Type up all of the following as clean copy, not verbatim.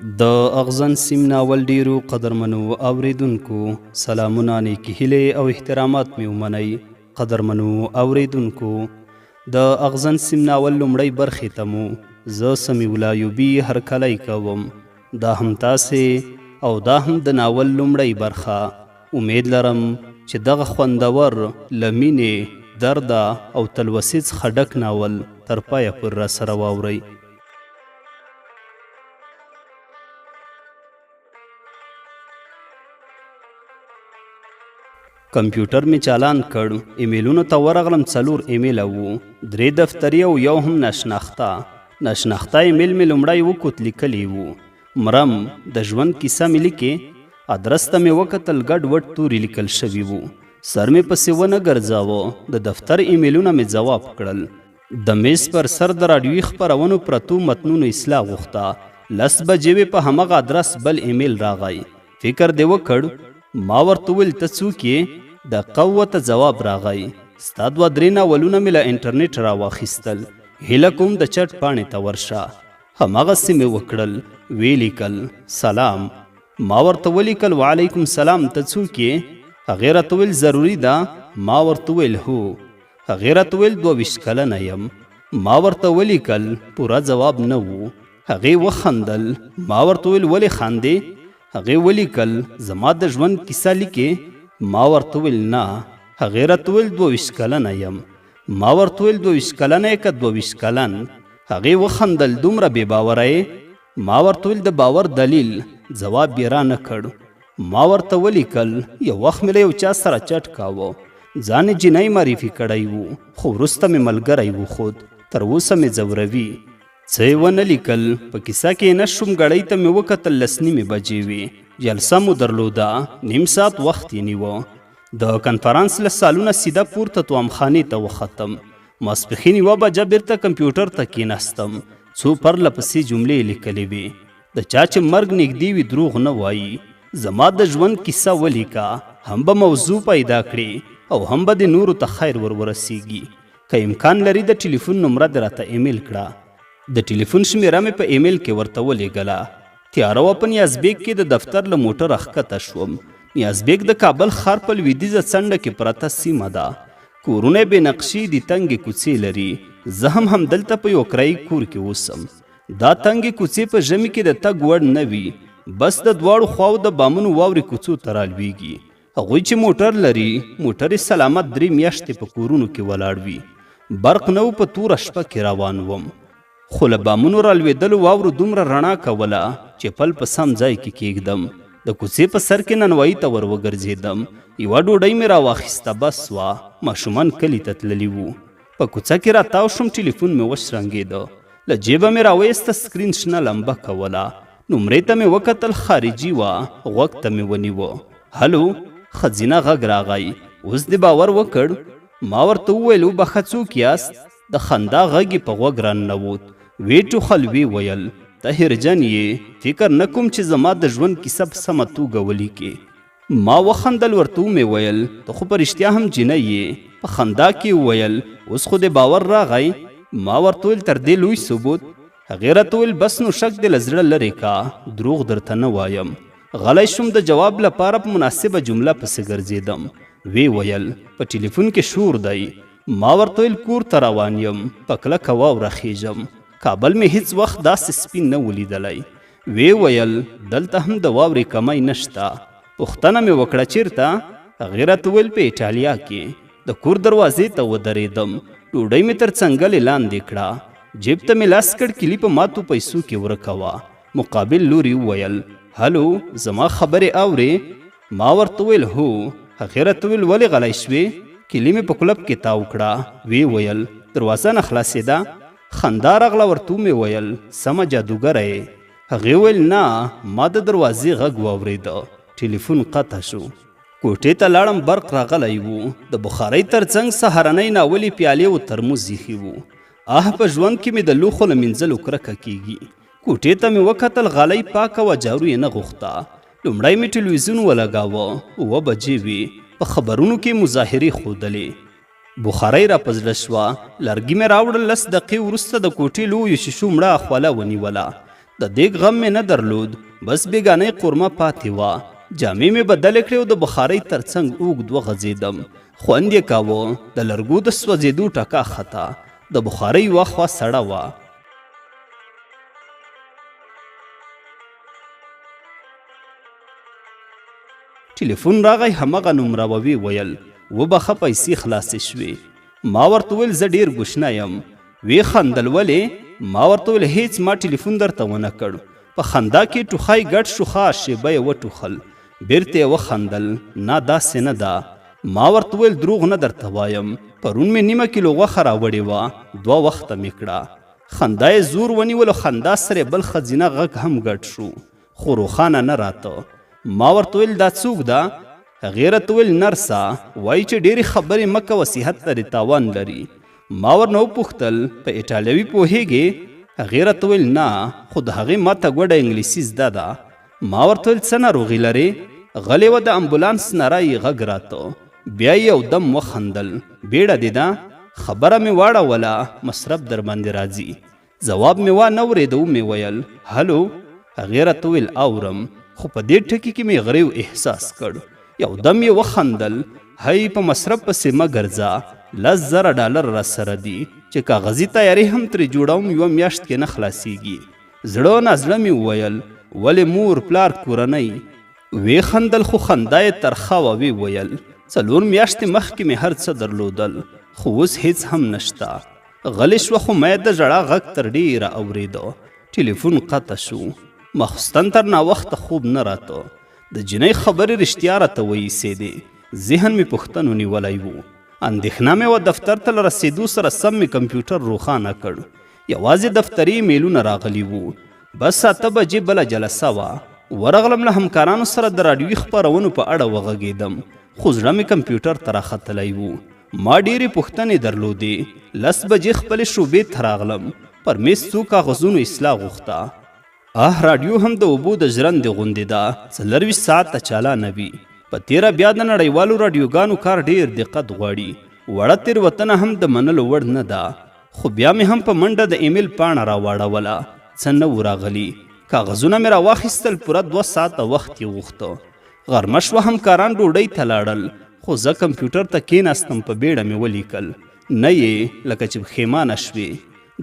د اغزن سیم ناول ډیرو قدرمنو اوریدونکو سلامونه نیکې هیلې او احترامات مې ومنئ. قدرمنو اوریدونکو د اغزن سیم ناول لومړی برخې ته مو زه سمیع الله ایوبي هرکلی کوم. دا هم تاسې او دا هم د ناول لومړی برخه. امید لرم چې دغه خوندور له مینې درده او تلوسې څخه ډک ناول تر پایه پورې راسره واورئ. کمپیوټر می چالان کړ، ایمیلونو ته ورغلم. 4 ایمیل وو، 3 دفتری او یو هم ناشناخته ایمیل می لومړی وکوت لیکلی وو. مرم د ژوند کیسه می لیکې، ادرس ته می وکتل، ګډ وډ توري لیکل شوي وو. سر می پسې ونه ګرځاوه. د دفتر ایمیلونه می جواب کړل. د میز پر سر د راډیوي خپرونو پرتو متنونو اصلاح غوښته. 10 بجې وې، په همغه ادرس بل ایمیل راغی. فکر دې وکړ. ما ورته وویل ته څوک یې؟ د قوته جواب راغی، ستا 2-3 ناولونه مې له انټرنیټ راواخیستل، هیله کوم د چټ پاڼې ته ورشه. هماغسې مې وکړل. ویې لیکل سلام. ما ورته ولیکل وعلیکم سلام، ته څوک یې؟ هغې راته ویل ضروري ده؟ ما ورته ویل هو. هغې راته ویل 22 کلنه یم. ما ورته ولیکل پوره جواب نه و. هغې وخندل. ما ورته ویل ولې خاندې؟ هغې ولیکل زما د ژوند کیسه لیکې؟ ما ورته ویل نه. هغې راته ویل 22 کلنه یم. ما ورته ویل 22 کلنه یې که 22 کلن؟ هغې وخندل دومره بې باوره یې؟ ما ورته ویل د باور دلیل. جواب یې را نه کړ. ما ورته ولیکل یو وخت مې له یو چا سره چټ کاوه، ځان یې جینۍ معرفي کړی وو، خو وروسته مې ملګری وښود، تر اوسه مې ځوروي. څه یې ونه لیکل. په کیسه کې نه شوم. ګړۍ ته مې وکتل، 10 بجې وې. جلسه مو درلوده، 1.5 ساعت وخت یې نیوه. د کنفرانس له سالونه سیده پورته توامخانې ته وختم. ماسپښین 1 بجه بیرته کمپیوټر ته کېناستم. څو پرله پسې جملې لیکلې وې. د چا چې مرګ نږدې وي دروغ نه وایي. زما د ژوند کیسه ولیکه، هم به موضوع پیدا کړې او هم به د نورو ته خیر ورسیږي. که امکان لري د ټلیفون نمره دې راته ایمیل کړه. د ټلیفون شمیره مې په ایمیل کې ورته ولیږله. تیاره وه. په نیازبیګ کې د دفتر له موټره ښکته شوم. نیازبیګ د کابل ښار په لویدیځه څنډه کې پرته سیمه ده. کورونه یې بې نقشې دي، تنګې کوڅې لري. زه هم همدلته په یو کرایي کور کې اوسم. دا تنګې کوڅې په ژمي کې د تګ وړ نه وي، بس د دواړو خواو د بامونو واورې کوڅو ته رالویږي. هغوی چې موټر لري، موټر یې سلامت 3 میاشتې په کورونو کې ولاړ وي. برق نه و. په توره شپه کې روان وم، خو له بامونو رالوېدلو واورو دومره رڼا کوله چې پل په سم ځای کې کېږدم. د کوڅې په سر کې نانوایي ته ور وګرځېدم. یوه ډوډۍ مې راواخیسته، بس وه. ماشومان کلي ته تللي وو. په کوڅه کې راتاو شوم. ټلیفون مې وشرنګېده. له جیبه مې راویسته. سکرین شنه لمبه کوله. نمرې ته مې وکتل، خارجي وه. غوږ ته مې ونیوه. هلو. ښځینه غږ راغی. اوس دې باور وکړ؟ ما ورته وویل وبخه څوک یاست؟ د خندا غږ یې په غوږ راننوت. ویې ټوخل. ویې ویل ته هرجن یې، فکر نه کوم چې زما د ژوند کیسه په سمه توګه ولیکې. ما وخندل. ورته ومې ویل ته خو په رښتیا هم جینۍ یې. په خندا کې وویل اوس خو دې باور راغی؟ ما ورته ویل تر دې لوی ثبوت؟ هغې راته ویل بس نو شک دې له زړه لرې کا، دروغ درته نه وایم. غلی شوم. د جواب لپاره په مناسبه جمله پسې ګرځېدم. ویې ویل په ټلیفون کې شور دی. ما ورته ویل کور ته روان یم، په کلکه واوره خیژم. کابل مې هیڅ وخت داسې سپین نه ولیدلی. ویې ویل دلته هم د واورې کمی نشته. پوښتنه مې وکړه چیرته؟ هغې راته ویل په ایټالیا کې. د کور دروازې ته ودرېدم. ډوډۍ مې تر څنګلې لاندې کړه. جیب ته مې لاس کړ. کلي په ماتو پیسو کې ورکوه. مقابل لوري وویل هلو، زما خبرې اورې؟ ما ورته ویل هو. هغې راته ویل ولې غلی شوې؟ کلي مې په کلب کې تاو کړه. ویې ویل دروازه نه خلاصېده؟ خندا راغله. ورته ومې ویل سمه جادوګره یې. هغې ویل نه، ما د دروازې غږ واورېده. ټلیفون قطع شو. کوټې ته لاړم. برق راغلی وو. د بخارۍ تر څنګ سهارنۍ ناولې پیالې و ترموز ایښي وو. په ژوند کې مې د لوښو له مینځلو کرکه کېږي. کوټې ته مې وکتل. غالۍ پاکه وه، جارو یې نه غوښته. لومړی مې ټلویزیون ولګاوه. 9 بجې وې. په خبرونو کې مظاهرې ښودلې. بخارۍ را په زړه شوه. لرګي مې راوړل. 10 دقیقې وروسته د کوټې لویو شیشو مړه خوله ونیوله. د دیګ غم مې نه درلود، بس بیګانۍ قورمه پاتې وه. جامې مې بدلې کړې او د بخارۍ ترڅنګ اوږد وغځېدم. خوند یې کاوه، د لرګو د سوځېدو ټکا خطا. د بخارۍ یوه خوا سړه وه. ټلیفون راغی، همغه نومره ووی ویل وبخه پیسې خلاصې شوې. ما ورته وویل زه ډېر ګوشنه یم. وی خندل ولې؟ ما ورته وویل هیڅ، ما ټلیفون درته ونه کړ. په خندا کې ټوخی ګډ شو، ښه شیبه یې وټوخل. بیرته یې وخندل، نه داسې نه ده. ما ورته وویل دروغ نه درته وایم، پرون مې نیمه کیلو غوښه راوړې وه، 2 وخته مې کړه. خندا یې زور ونیول، خندا سره بل ښځینه غږ هم ګډ شو، خو روښانه نه راته. ما ورته ویل دا څوک ده؟ هغې راته ویل نرسه، وایي چې ډېرې خبرې مه کوه، صحت لري تاوان لري. ما ورنه وپوښتل په ایټالوي پوهېږې؟ هغې راته ویل نه، خو د هغې ماته ګوډه انګلیسي زده ده. ما ورته ویل څه ناروغي لرې؟ غلې وه، د امبولانس ناره یې غږ راته. بیا یې یو دم وخندل، بیړه دې ده؟ خبره مې واړوله، مصرف در باندې راځي. ځواب مې وانه اورېده. ومې ویل هلو؟ هغې راته ویل اورم، خو په دې ټکي کې مې غریو احساس کړ. یو دم یې وخندل، هی په مصرف پسې مه ګرځه، $10,000 را سره دي چې کاغذي تیاري هم ترې جوړوم، 1 میاشت کې نه خلاصیږي. زړه نازړه مې وویل ولې مور پلار کورنۍ؟ وی خندل، خو خندا یې ترخه وه. وی ویل 4 میاشتې مخکې مې هر څه درلودل، خو اوس هیڅ هم نشته. غلې شوه، خو مې د ژړا غږ تر ډېره اورېده. ټلیفون قطع شو. ماخوستن تر ناوخته خوب نه راته. د جنۍ خبرې رښتیا راته وایسېدې. ذهن مې پوښتنو نیولی و. اندېښنه مې وه دفتر ته له رسېدو سره سم مې کمپیوټر روښانه کړ. یوازې دفتري ایمیلونه راغلي وو. بس 7 بجې بله جلسه وه. ورغلم، له همکارانو سره د راډیوي خپرونو په اړه وغږېدم، خو زړه مې کمپیوټر ته راختلی و. ما ډېرې پوښتنې درلودې. 10 بجې خپلې شعبې ته راغلم. پر میز څو کاغذونو اصلاح غوښته. راډیو هم د اوبو د ژرندې غوندې ده، 24 ساعته چالانه وي. په تیره بیا د نړیوالو راډیوګانو کار ډېر دقت غواړي. وړه تېروتنه هم د منلو وړ نه ده. خو بیا مې هم په منډه د ایمیل پاڼه راواړوله، څه نه و راغلي. کاغذونه مې راواخیستل، پوره 2 ساعته وخت یې غوښته. غرمه شوه، همکاران ډوډۍ ته لاړل، خو زه کمپیوټر ته کېناستم. په بیړه مې ولیکل، نه یې لکه چې پښیمانه شوې.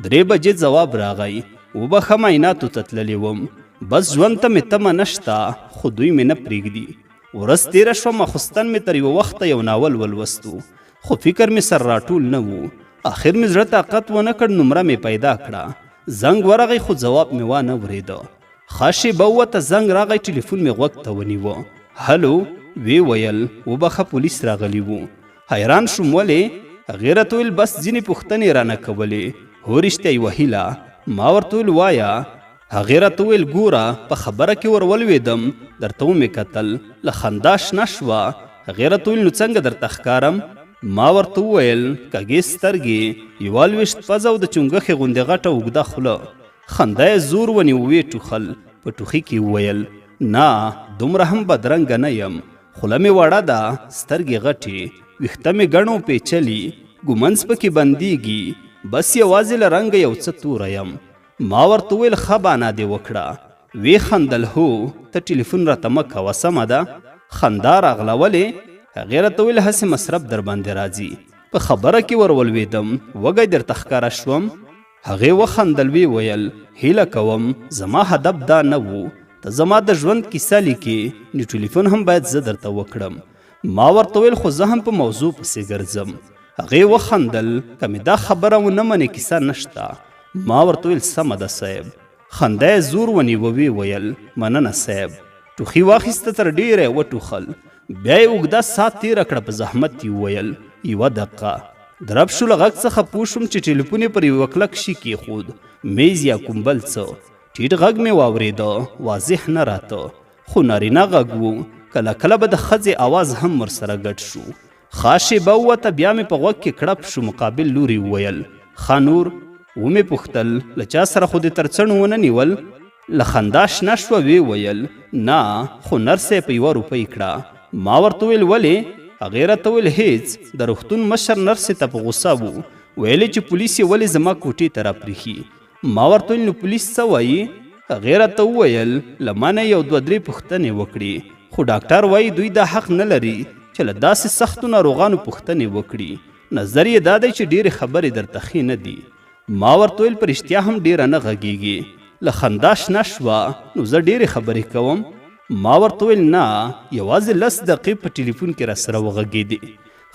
3 بجې ځواب راغی، وبخه معایناتو ته تللی وم، بس ژوند ته مې تمه نشته، خو دوی مې نه پرېږدي. ورځ تېره شوه، ماخوستن مې تر 1 وخته یو ناول ولوستو، خو فکر مې سر راټول نه و. آخر مې زړه طاقت ونه کړ، نمره مې پیدا کړه. زنګ ورغی، خو ځواب مې وانه اورېده. ښه شېبه ووته، زنګ راغی، ټلیفون مې غوږ ته ونیوه. هلو؟ وی ویل وبخه پولیس راغلي وو. حیران شوم، ولې؟ هغې راته ویل بس ځینې پوښتنې رانه کولې. هو رښتیا یې وهیله؟ ما ورته ویل وایه. هغې راته ویل ګوره، په خبره کې ور ولوېدم، درته ومې کتل، له خندا شنه شوه. هغې راته ویل نو څنګه درته ښکارم؟ ما ورته وویل کږې سترګې، 21 پزه او د چونګښې غوندې غټه اوږده خوله. خندا یې زور ونیو، ویې ټوخل. په ټوخي کې وویل نه، دومره هم بدرنګه نه یم. خوله مې وړه ده، سترګې غټې، ویښته مې ګڼو پیچلي، ګومنځ پکې بندېږي، بس یوازې له رنګه یو څه توره یم. ما ورته ویل ښه بانا دې وکړه. وی خندل، هو ته ټلیفون راته مه کوه، سمه ده؟ خندا راغله، ولې؟ هغې راته ویل هسې مصرف در باندې راځي. په خبره کې ور ولوېدم، وږی درته ښکاره شوم. هغې وخندل، وی ویل هیله کوم زما هدف دا نه و، ته زما د ژوند کیسه لیکې، نو ټلیفون هم باید زه درته وکړم. ما ورته ویل خو زه هم په موضوع پسې ګرځم. هغې وخندل، که مې دا خبره ونه منې کیسه نشته. ما ورته ویل سمه ده صاحب. خندا یې زور ونیوه، وی ویل مننه صاحب. ټوخي واخیسته، تر ډېره یې وټوخل. بیا یې اوږده ساه تېره کړه، په زحمت یې وویل 1 دقیقه. درب شو، له غږ څخه پوه شوم چې ټلیفون یې پر یوه کلک شي کېښود، میز یا کوم بل څه. ټیټ غږ مې واورېده، واضح نه راته، خو نارینه غږ و. کله کله به د ښځې اواز هم ورسره ګډ شو. ښه شېبه ووته، بیا مې په غوږ کې کړپ شو. مقابل لوري وویل ښه نور؟ ومې پوښتل له چا سره خو دې تر څڼو ونه نیول؟ له خندا شنه شوه. وی ویل نه، خو نرس یې په 1 روپۍ کړه. ما ورته ویل ولې؟ هغې راته ویل هېڅ. د روغتون مشر نرسې ته په غوسه و، ویلې چې پولیس یې ولې زما کوټې ته راپرېښي. ما ورته ویل نو پولیس څه وایي؟ هغې راته وویل له ما نه یو 2-3 پوښتنې وکړي، خو ډاکټر وایي دوی دا حق نه لري چې له داسې سختو ناروغانو پوښتنې وکړي. نظر یې دا دی چې ډېرې خبرې درته ښې نه دي. ما ورته ویل په رښتیا هم ډېره نه غږېږي. له خندا شنه شوه. نو زه ډېرې خبرې کوم؟ ما ورته ویل نه، یوازې 10 دقیقې په ټلیفون کې راسره وغږېدې.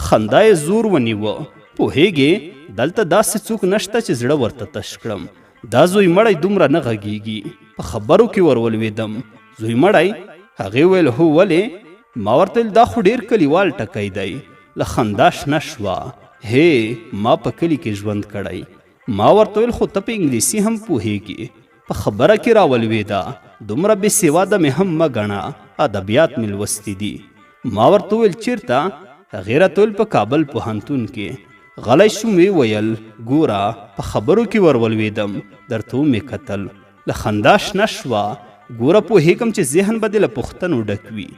خندا یې زور ونیوه. پوهېږې دلته داسې څوک نشته چې زړه ورته تش کړم. دا زوی مړی دومره نه غږېږي. په خبرو کې ورولوېدم. زوی مړی؟ هغې ویل هو ولې؟ ما ورته ویل دا خو ډېر کلیوال ټکی دی. له خندا شنه شوه. هې ما په کلي کې ژوند کړی. ما ورته ویل خو ته په انګلیسي هم پوهېږي. په خبره کې راولوېده. دومره بې سواده مې هم مه ګڼه، ادبیات مې لوستي دي. ما ورته ویل چېرته؟ هغې راته ویل په کابل پوهنتون کې. غلی شوم. ویې ویل ګوره په خبرو کې ورولوېدم، درته ومې کتل. له خندا شنه شوه. ګوره پوهېږم چې ذهن به دې له پوښتنو ډک وي.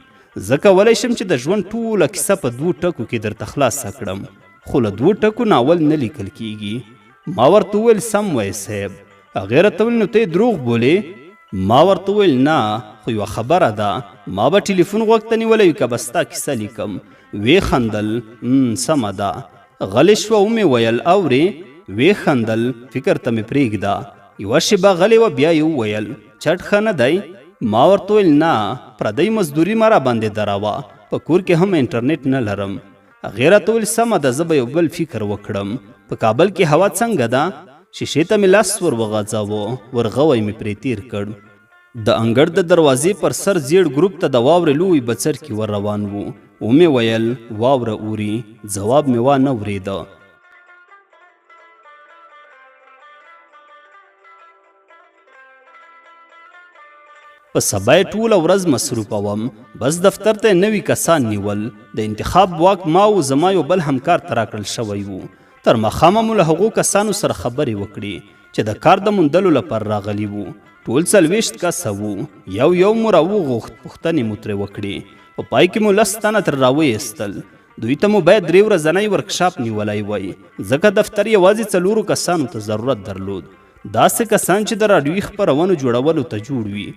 زه کولی شم چې د ژوند ټوله کیسه په 2 ټکو کې درته خلاصه کړم، خو له 2 ټکو ناول نه لیکل کیږي. ما ورته ویل سم وایې صاحب. هغې راته ویل نو ته یې دروغ بولې؟ ما ورته ویل نه، خو یوه خبره ده، ما به ټلیفون غوږ ته نیولی وي که به ستا کیسه لیکم. ویې خندل. سمه ده. غلې شوه. ومې ویل اورې؟ ویې خندل. فکر ته مې پرېږده. یوه شېبه غلې وه. بیا یې وویل چټ ښه نه دی؟ ما ورته ویل نه، پردی مزدوري مه راباندې دروه، په کور کې هم انټرنیټ نه لرم. هغې راته ویل سمه ده، زه به یو بل فکر وکړم. په کابل کې هوا څنګه ده؟ شیشې ته مې لاس ور وغځاوه. ورغوی مې پرې تیر کړ. د انګړ د دروازې پر سر زیړ ګروپ ته د واورې لوی بڅرکي ور روان وو. ومې ویل واوره اوري. ځواب مې وانه اورېده. په سبا یې ټوله ورځ مصروفه وم. بس دفتر ته نوي کسان نیول. د انتخاب واک ما او زما یو بل همکار ته راکړل شوی وو. تر ماښامه مو له هغو کسانو سره خبرې وکړې چې د کار د موندلو لپاره راغلي وو. ټول 40 کسه وو. یو مو راوغوښت. پوښتنې مو ترې وکړې. په پای کې مو 10 تنه تر راوایستل. دوی ته مو باید 3 ورځنی ورکشاپ نیولی وای، ځکه دفتر یوازې 4 کسانو ته ضرورت درلود. داسې کسان چې د راډیوي خپرونو جوړولو ته جوړ وي.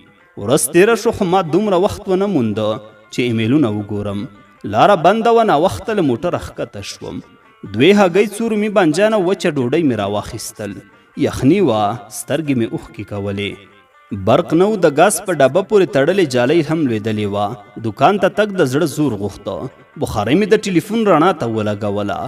ورځ تېره شو خو ما دومره وخت ونه مونده چې ایمیلونه وګورم. لاره بنده وه. ناوخته له موټره ښکته شوم. 2 هګۍ 2 رومي بانجانه وچه ډوډۍ مې راواخیستل. یخني وه. سترګې مې اوښکې کولې. برق نه و. د ګاز په ډبه پورې تړلې جالۍ هم لوېدلې وه. دوکان ته تګ د زړه زور غوښته. بخارۍ مې د ټلیفون رڼا ته ولګوله.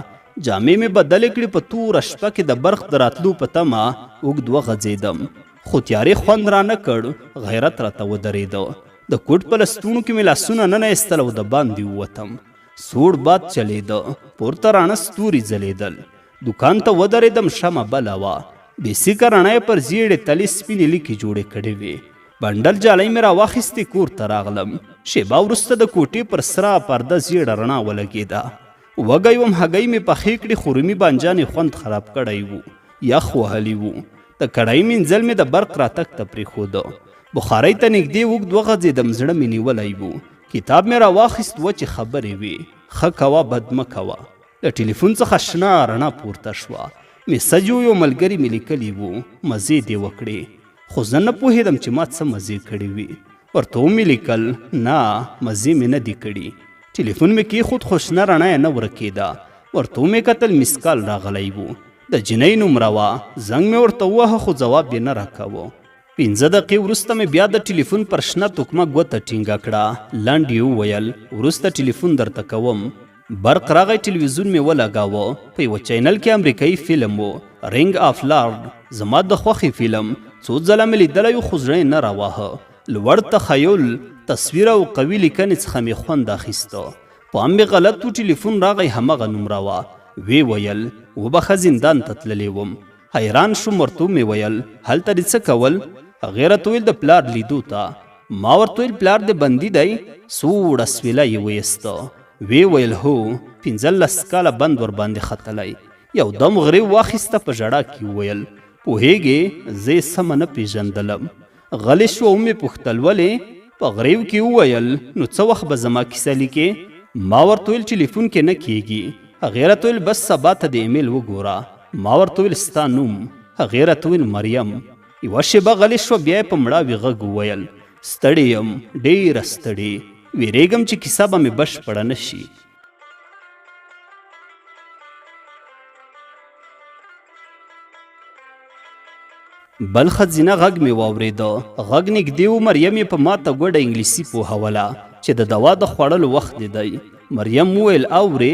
جامې مې بدلې کړې. په توره شپه کې د برق د راتلو په تمه اوږد وغځېدم، خو تیارې خوند را نه کړ. غیرت راته ودرېده. د کوټ په لستوڼو کې مې لاسونه ننه ایستل او د باندې ووتم. سوړ باد چلېده. پورته راڼه ستوري ځلېدل. دوکان ته ودرېدم. شمه بله وه. بېسیکه رڼا یې پر زیړې تلې سپینې لیکې جوړې کړې وې. بنډل جالۍ مې راواخیستې. کور ته راغلم. شېبه وروسته د کوټې پر سره پرده زیړه رڼا ولګېده. وږی وم. هګۍ مې پخې کړې، خو رومي بانجانې خوند خراب کړی وو. یخ وهلی وو. د کړاهي مینځل مې د برق راتګ ته پرېښوده. بخارۍ ته نږدې اوږد وغځېدم. زړه مې نیولی وو. کتاب مې راواخیست. وچې خبرې وې. ښه کوه بد مه کوه. له ټلیفون څخه شنه رڼا پورته شوه. میسج یو ملګري مې لیکلی وو. مزې دې وکړې. خو زه نه پوهېدم چې ما څه مزې کړې وي. ورته ومې لیکل نه مزې مې نه دي کړي. ټلیفون مې کېښود خو شنه رڼا یې نه ورکېده. ورته ومې کتل مسکال راغلی وو. د جنۍ نومره وه. زنګ مې ورته ووهه خو ځواب یې نه راکاوه. 15 دقیقې وروسته مې بیا د ټلیفون پر شنه توکمه ګوته ټینګه کړه. لنډ یې وویل وروسته ټلیفون درته کوم. برق راغی. ټلویزیون مې ولګاوه. په یوه چینل کې امریکایي فلم و. رینګ آف لارډ. زما د خوښې فلم. څو ځله مې لیدلی و خو زړه یې نه راواهه. لوړ تخیل، تصویر او قوي لیکنې څخه مې خوند اخیسته. پام مې غلط و. ټلیفون راغی. همغه نومره وه. وی ویل وبخه زندان ته تللی وم. حیران شوم. ورته مې ویل هلته دې څه کول؟ هغې راته ویل د پلار لیدو ته. ما ورته ویل پلار دې بندي دی؟ سوړه سویله یې ویسته. وی ویل هو 15 کاله بند ور باندې ختلی. یو دم غریو واخیسته. په ژړا کې وویل پوهېږې زه یې سمه نه پېژندلم. غلی شوه. ومې پوښتل ولې؟ په غریو کې وویل نو څه وخت به زما کیسه لیکې؟ ما ورته ویل ټلیفون کې نه کېږي. هغې راته ویل بس سبا ته د ایمیل وګوره. ما ورته ویل ستا نوم؟ هغې راته ویل مریم. یوه شیبه غلی شوه، بیا یې په مړاوي غږ وویل ستړی یم، ډېره ستړې، ویرېږم چې کیسه به مې بشپړه نه شي. بل ښځینه غږ مې واورېده. غږ نږدې و. مریم یې په ماته ګوډه انګلیسي پوهوله چې د دوا د خوړلو وخت دی. مریم وویل اورې؟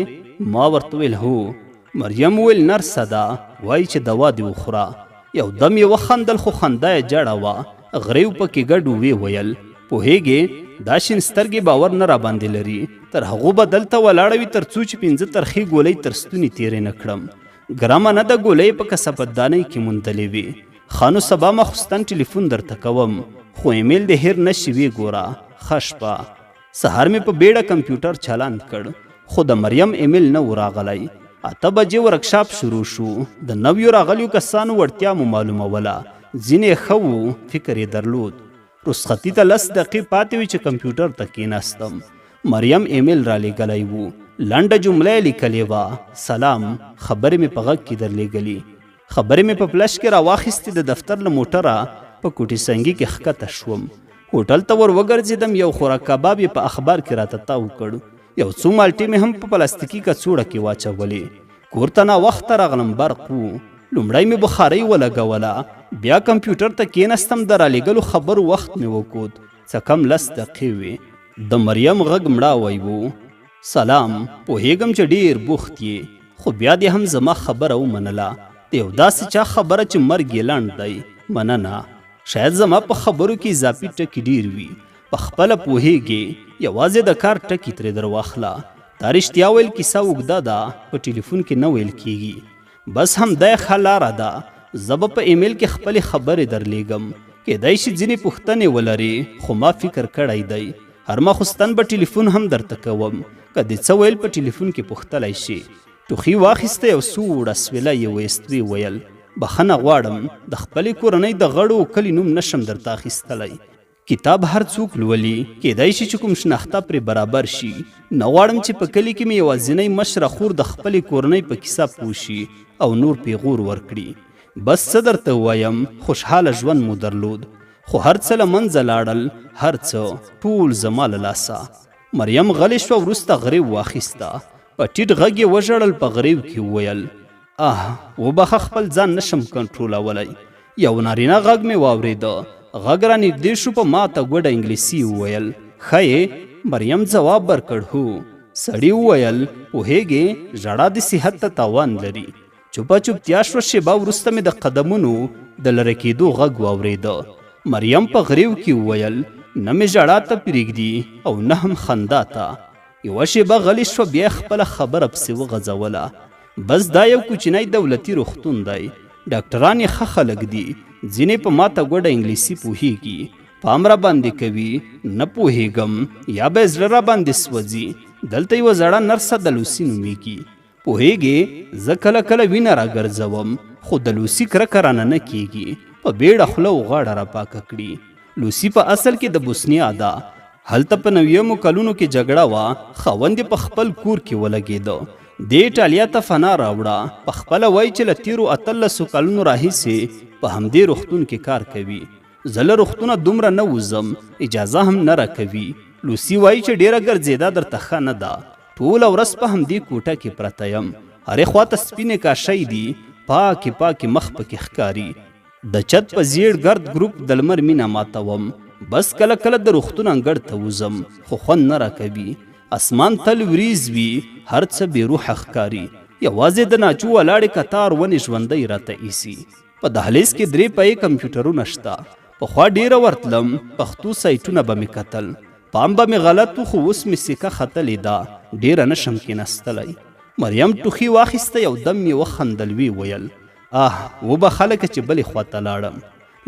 ما ورته وویل هو. مریم وویل نرسه ده، وایي چې دوا دې وخوره. یو دم یې وخندل، خو خندا یې جړه وه. غریو پکې ګډ ویې ویل پوهېږې دا شین سترګې باور نه راباندې لري. تر هغو به دلته ولاړه وي تر څو چې 5 ترخې ګولۍ تر ستوني تېرې نه کړم. ګرمه نه ده، ګولۍ په کثافاتدانۍ کې موندلې وي. خانو سبا ماخوستن ټلیفون درته کوم، خو ایمیل دې هیر نه شي وی ګوره. ښه شپه. سهار مې په بیړه کمپیوټر چالان کړ، خو د مریم ایمیل نه و راغلی. 8 بجې ورکشاپ شروع شو. د نویو راغلیو کسانو وړتیا مو معلوموله. ځینې ښه وو، فکر یې درلود. رخصتي ته 10 دقیقې پاتې وي چې کمپیوټر ته کېناستم. مریم ایمیل را لیږلی و. لنډه جمله یې لیکلې وه، سلام، خبرې مې په غږ کې درلیږلي. خبرې مې په فلش کې راواخیستې. د دفتر له موټره په کوټې سنګي کې ښکته شوم. هوټل ته ور وګرځېدم. یو خوراک کباب یې په اخبار کې راته تاو کړ. یو څو مالټې مې هم په پلاستیکي کڅوړه کې واچولې. کور ته ناوخته راغلم، برق و. لومړی مې بخارۍ ولګوله، بیا کمپیوټر ته کېناستم. د رالیږلو خبرو وخت مې وکوت، څه کم 10 دقیقې وې. د مریم غږ مړاوی و. سلام، پوهېږم چې ډېر بوخت یې، خو بیا دې هم زما خبره ومنله. د یو داسې چا خبره چې مرګ یې لنډ دی. مننه. شاید زما په خبرو کې اضافي ټکي ډېر وي. په خپله پوهېږې، یوازې د کار ټکي ترې در واخله. دا رښتیا ویل کیسه اوږده ده، په ټلیفون کې نه ویل کېږي. بس همدا یې ښه لاره ده. زه به په ایمیل کې خپلې خبرې درلیږم. کیدای شي ځینې پوښتنې ولرې، خو ما فکر کړی دی هر ماخوستن به ټلیفون هم درته کوم. که دې څه ویل په ټلیفون کې پوښتلی شي. ټوخي واخیسته، یو سوړه سویله یې ویست. ویې ویل بخښنه غواړم، د خپلې کورنۍ د غړو کلي نوم نشم درته اخیستلی. کتاب هر څوک لولي، کیدای شي چې کوم شناخته پرې برابر شي. نه غواړم چې په کلي کې مې یوازینۍ مشره خور د خپلې کورنۍ په کیسه پوه شي او نور پیغور ورکړي. بس څه درته ووایم، خوشحاله ژوند مو درلود، خو هر څه له منځه لاړل، هر څه ټول زما له لاسه. مریم غلې شوه، وروسته غریو واخیسته. په ټیټ غږ یې وژړل. په غریو کې وویل وبخه، خپل ځان نشم کنټرولولی. یو نارینه غږ مې واورېده. غږ را نږدې شو. په ماته ګوډه انګلیسي وویل ښه یې؟ مریم ځواب ورکړ هو. سړي وویل پوهېږې ژړا د صحت ته تاوان لري. چوپه چوپتیا شوه. شیبه وروسته مې د قدمونو د لرې کېدو غږ واورېده. مریم په غریو کې وویل نه مې ژړا ته پرېږدي او نه هم خندا ته. یوه شیبه غلی شوه، بیا خپله خبره پسې وغځوله. بس دا یو کوچنی دولتي روغتون دی. ډاکټران یې ښه خلک دي. ځینې په ماته ګوډه انګلیسي پوهېږي. پام را باندې کوي. نه پوهېږم، یا به یې زړه را باندې سوځي. دلته یوه زړه نرسه د لوسي نومېږي. پوهېږې زه کله کله وینه را ګرځوم، خو د لوسي کرکه رانه نه کېږي. په بیړه خوله و غاړه را پاکه کړي. لوسي په اصل کې د بوسنیا ده. هلته په 90مو کلونو کې جګړه وه. خاوند یې په خپل کور کې ولګېده. دې ایټالیا ته فنا راوړه. په خپله وایي چې له تېرو 1800 کلونو راهیسې په همدې روغتون کې کار کوي. زه له روغتونه دومره نه وځم، اجازه هم نه راکوي. لوسي وایي چې ډېره ګرځېدا درته ښه نه ده. ټوله ورځ په همدې کوټه کې پرته یم. هرې خواته سپینې کاشۍ دي، پاکې پاکې مخ پکې ښکاري. د چت په زیړ ګرد ګروپ د لمر مینه ماتوم. بس کله کله د روغتون انګړ ته وځم، خو خوند نه راکوي. اسمان تل وریځ وي، هر څه بې روحه ښکاري. یوازې د ناچو ولاړې کتار ونې ژوندی راته ایسي. په دهلیز کې 3 پایې کمپیوټرونه شته. پخوا ډېره ورتلم، پښتو سایټونه به مې کتل. پام به مې غلط و، خو اوس مې سکه ختلې ده، ډېره نشم کېناستلی. مریم ټوخي واخیسته. یو دم یې وخندل. وی ویل وبخه لکه چې بلې خواته لاړم.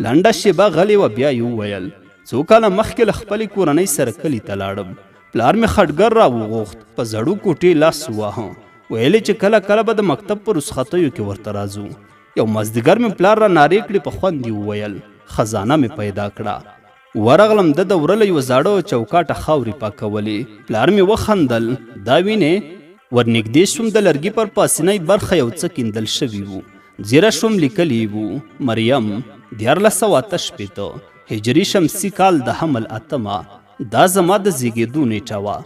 لنډه شیبه غلې وه. بیا یې وویل 2 کاله مخکې له خپلې کورنۍ سره کلي ته لاړم. پلار مې خټګر را وغوښت. په زړو کوټې لاس وواهه. ویلې چې کله کله به د مکتب په رخصتیو کې ورته راځو. یو مازدیګر مې پلار را نارې کړې. په خوند یې وویل خزانه مې پیدا کړه. ورغلم. د وره یوه زاړه چوکاټه خاورې پاکولې. پلار مې وخندل. دا وینې؟ ورنږدې شوم. د لرګي پر پاسنۍ برخه یو څه کیندل شوي وو. زیره شوم، لیکلي وو مریم 1488 هجري شمسي کال د حمل اتمه دا زما د زیږېدو نیټه وه.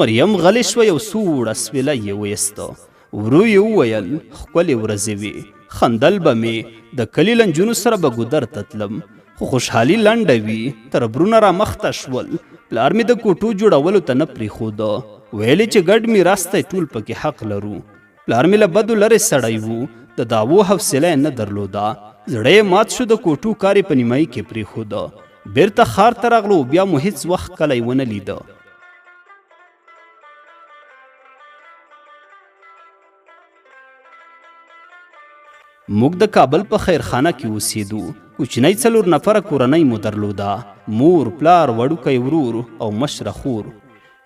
مریم غلې شوه، یو سوړ اسویلی یې ویسته. ورو یې وویل ښکلې ورځې وې، خندل به مې، د کلي له نجونو سره به ګودر ته تلم، خو خوشحالي لنډه وي، تر برونه را مخته شول. پلار مې د کوټو جوړولو ته نه پرېښوده، ویلې چې ګډ میراث ته ټول پکې حق لرو. پلار مې له بدو لرې سړی و، د دعوو حوصله یې نه درلوده. زړه یې مات شو، د کوټو کار یې په نیمایي کې پرېښوده. بیرته ښار ته راغلو، بیا مو هېڅ وخت کلی ونه لیده. موږ د کابل په خیرخانه کې اوسېدو. کوچنی 4 نفره کورنۍ مو درلوده، مور، پلار، وړوکی ورور او مشره خور.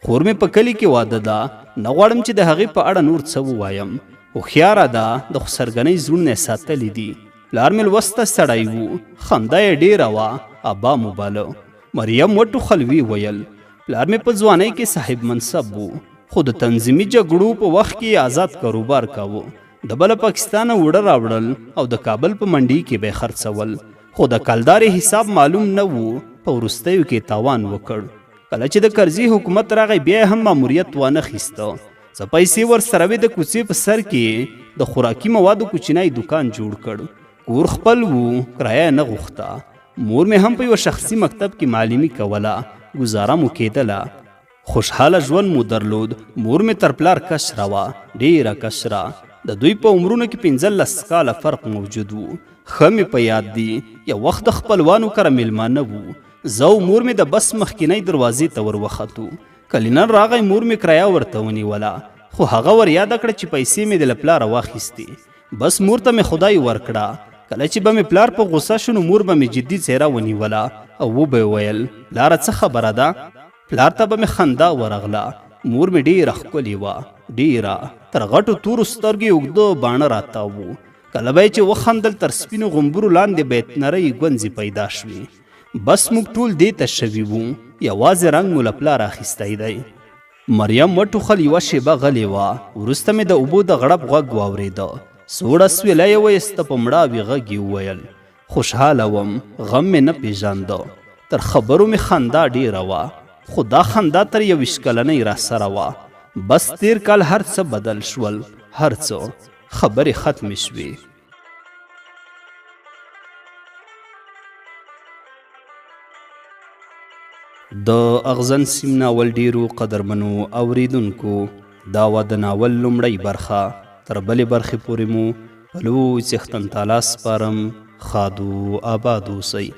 خور مې په کلي کې واده ده، نه غواړم چې د هغې په اړه نور څه ووایم. هوښیاره ده، د خسرګنۍ زړونه یې ساتلي دي. پلار مې لوسته سړی و، خندا یې ډېره وه، ابا مو باله. مریم وټوخل وی ویل. پلار مې په ځوانۍ کې صاحب منصب و، خو د تنظیمي جګړو په وخت کې آزاد کاروبار کاوه. د بله پاکستانه وړه راوړل او د کابل په منډي کې به خرڅول، خو د کلدارې حساب معلوم نه و. په وروستیو کې تاوان وکړ. کله چې د کرزي حکومت راغی، بیا هم ماموریت وانه خیسته. څه پیسې ورسره وې، د کوڅې په سر کې د خوراکي موادو کوچنی دکان جوړ کړ. کور خپل و، کرایه نه غوښته. مور مې هم په یوه شخصي مکتب کې معلمي کوله، ګزاره مو کېدله. خوشحاله ژوند مو درلود. مور مې تر پلار کشره وه، ډېره کشره. د دوی په عمرونو کې 15 کاله فرق موجود و. ښه مې په یاد دي، یو وخت د خپلوانو کره میلمانه وو. زه او مور مې د بس مخکینۍ دروازې ته ور وختو. کلینر راغی، مور مې کرایه ورته ونیوله، خو هغه ور یاده کړه چې پیسې مې د له پلاره واخیستې. بس مور ته مې خدای ورکړه. کله چې به مې پلار په غوسه شو، نو مور به مې جدي څېره ونیوله او وبه یې ویل، پلاره څه خبره ده؟ پلار ته به مې خندا ورغله. مور مې ډېره ښکلې وه، ډېره. تر غټو تورو سترګې اوږده باڼه راته وو. کله به یې چې وخندل، تر سپینو غومبرو لاندې به یې نرۍ ګونځې پیدا شوې. بس موږ ټول دې ته شوي وو، یوازې رنګ مو له پلار اخیستی دی. مریم وټوخل، یوه شېبه غلې وه. وروسته مې د اوبو د غړپ غږ واورېده. سوړ اسویلی یې ویسته، په مړاوي غږ یې وویل، خوشحاله وم، غم مې نه پېژانده. تر خبرو مې خندا ډېره وه، خو دا خندا تر 21 کلنۍ را سره وه. بس تیر کال هر څه بدل شول، هر څه. خبرې ختمې شوې. د اغزن سیم ناول ډیرو قدرمنو اوریدونکو، دا و د ناول لومړی برخه. تر بلې برخې پورې مو په لوی څښتن تعالی سپارم. ښاد و آباد اوسئ.